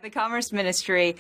The Commerce Ministry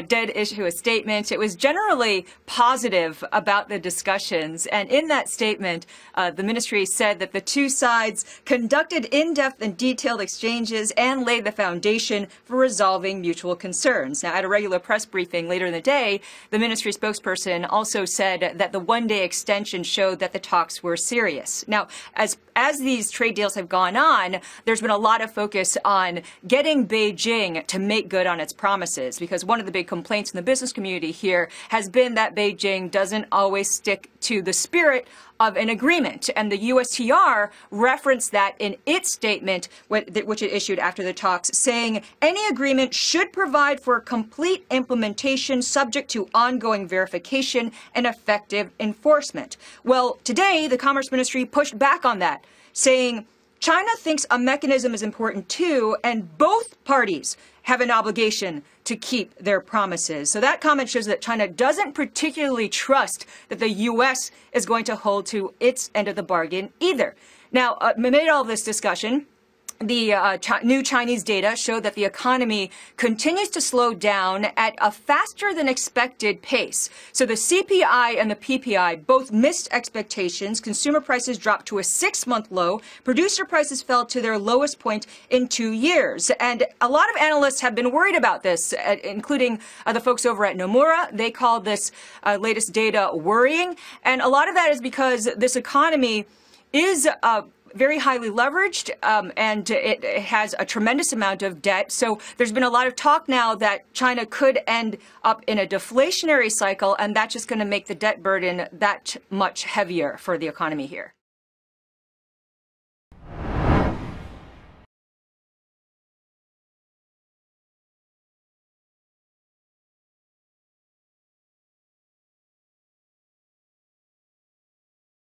did issue a statement. It was generally positive about the discussions. And in that statement, the ministry said that the two sides conducted in-depth and detailed exchanges and laid the foundation for resolving mutual concerns. Now, at a regular press briefing later in the day, the ministry spokesperson also said that the one-day extension showed that the talks were serious. Now, as these trade deals have gone on, there's been a lot of focus on getting Beijing to make good on its promises, because one of the big complaints in the business community here has been that Beijing doesn't always stick to the spirit of an agreement. And the USTR referenced that in its statement, which it issued after the talks, saying any agreement should provide for complete implementation subject to ongoing verification and effective enforcement. Well, today, the Commerce Ministry pushed back on that, saying China thinks a mechanism is important too, and both parties have an obligation to keep their promises. So that comment shows that China doesn't particularly trust that the U.S. is going to hold to its end of the bargain either. Now, amid all this discussion, the new Chinese data showed that the economy continues to slow down at a faster than expected pace. So the CPI and the PPI both missed expectations. Consumer prices dropped to a 6-month low. Producer prices fell to their lowest point in 2 years. And a lot of analysts have been worried about this, including the folks over at Nomura. They call this latest data worrying. And a lot of that is because this economy is very highly leveraged, and it has a tremendous amount of debt. So there's been a lot of talk now that China could end up in a deflationary cycle, and that's just going to make the debt burden that much heavier for the economy here.